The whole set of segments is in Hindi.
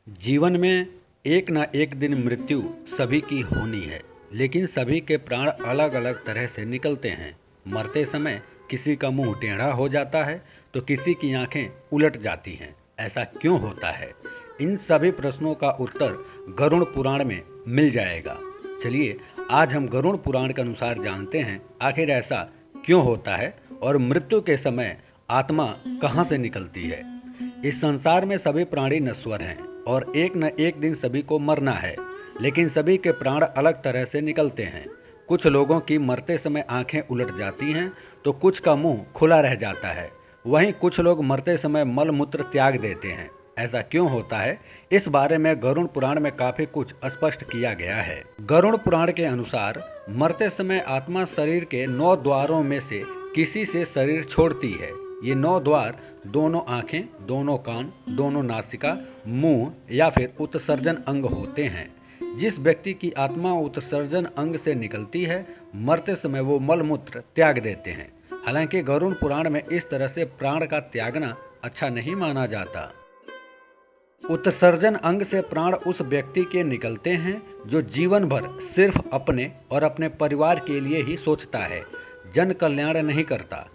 जीवन में एक ना एक दिन मृत्यु सभी की होनी है, लेकिन सभी के प्राण अलग अलग तरह से निकलते हैं। मरते समय किसी का मुंह टेढ़ा हो जाता है तो किसी की आंखें उलट जाती हैं। ऐसा क्यों होता है? इन सभी प्रश्नों का उत्तर गरुड़ पुराण में मिल जाएगा। चलिए आज हम गरुड़ पुराण के अनुसार जानते हैं आखिर ऐसा क्यों होता है और मृत्यु के समय आत्मा कहाँ से निकलती है। इस संसार में सभी प्राणी नश्वर हैं और एक न एक दिन सभी को मरना है, लेकिन सभी के प्राण अलग तरह से निकलते हैं। कुछ लोगों की मरते समय आंखें उलट जाती हैं तो कुछ का मुंह खुला रह जाता है। वहीं कुछ लोग मरते समय मल मूत्र त्याग देते हैं। ऐसा क्यों होता है, इस बारे में गरुड़ पुराण में काफी कुछ स्पष्ट किया गया है। गरुड़ पुराण के अनुसार मरते समय आत्मा शरीर के 9 द्वारों में से किसी से शरीर छोड़ती है। ये 9 द्वार दोनों आंखें, दोनों कान, दोनों नासिका, मुंह या फिर उत्सर्जन अंग होते हैं। जिस व्यक्ति की आत्मा उत्सर्जन अंग से निकलती है, मरते समय वो मलमूत्र त्याग देते हैं। हालांकि गरुड़ पुराण में इस तरह से प्राण का त्यागना अच्छा नहीं माना जाता। उत्सर्जन अंग से प्राण उस व्यक्ति के निकलते हैं जो जीवन भर सिर्फ अपने और अपने परिवार के लिए ही सोचता है, जन कल्याण नहीं करता,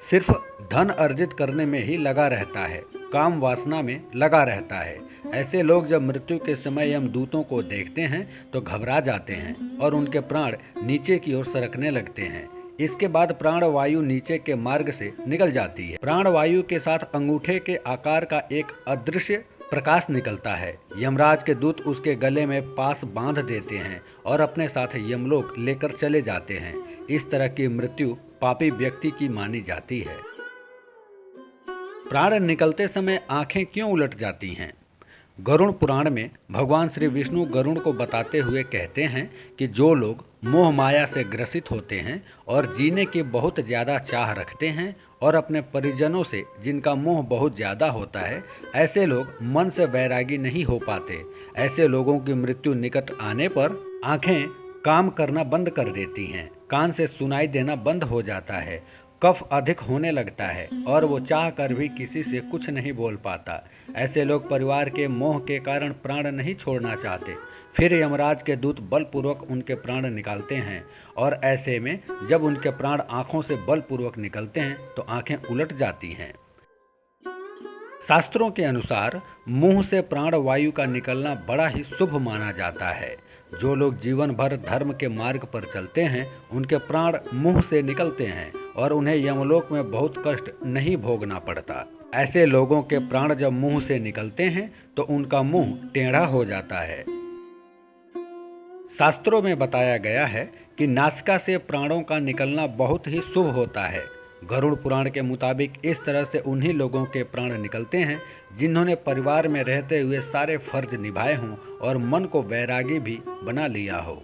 सिर्फ धन अर्जित करने में ही लगा रहता है, काम वासना में लगा रहता है। ऐसे लोग जब मृत्यु के समय यमदूतों को देखते हैं तो घबरा जाते हैं और उनके प्राण नीचे की ओर सरकने लगते हैं। इसके बाद प्राण वायु नीचे के मार्ग से निकल जाती है। प्राण वायु के साथ अंगूठे के आकार का एक अदृश्य प्रकाश निकलता है। यमराज के दूत उसके गले में पास बांध देते हैं और अपने साथ यमलोक लेकर चले जाते हैं। इस तरह की मृत्यु पापी व्यक्ति की मानी जाती है। प्राण निकलते समय आंखें क्यों उलट जाती हैं? गरुड़ पुराण में भगवान श्री विष्णु गरुड़ को बताते हुए कहते हैं कि जो लोग मोह माया से ग्रसित होते हैं और जीने की बहुत ज़्यादा चाह रखते हैं और अपने परिजनों से जिनका मोह बहुत ज़्यादा होता है, ऐसे लोग मन से वैरागी नहीं हो पाते। ऐसे लोगों की मृत्यु निकट आने पर आंखें काम करना बंद कर देती हैं, कान से सुनाई देना बंद हो जाता है, कफ अधिक होने लगता है और वो चाह कर भी किसी से कुछ नहीं बोल पाता। ऐसे लोग परिवार के मोह के कारण प्राण नहीं छोड़ना चाहते। फिर यमराज के दूत बलपूर्वक उनके प्राण निकालते हैं और ऐसे में जब उनके प्राण आंखों से बलपूर्वक निकलते हैं तो आंखें उलट जाती हैं। शास्त्रों के अनुसार मुंह से प्राण वायु का निकलना बड़ा ही शुभ माना जाता है। जो लोग जीवन भर धर्म के मार्ग पर चलते हैं, उनके प्राण मुंह से निकलते हैं और उन्हें यमलोक में बहुत कष्ट नहीं भोगना पड़ता। ऐसे लोगों के प्राण जब मुंह से निकलते हैं तो उनका मुंह टेढ़ा हो जाता है। शास्त्रों में बताया गया है कि नासिका से प्राणों का निकलना बहुत ही शुभ होता है। गरुड़ पुराण के मुताबिक इस तरह से उन्हीं लोगों के प्राण निकलते हैं जिन्होंने परिवार में रहते हुए सारे फर्ज निभाए हों और मन को वैरागी भी बना लिया हो।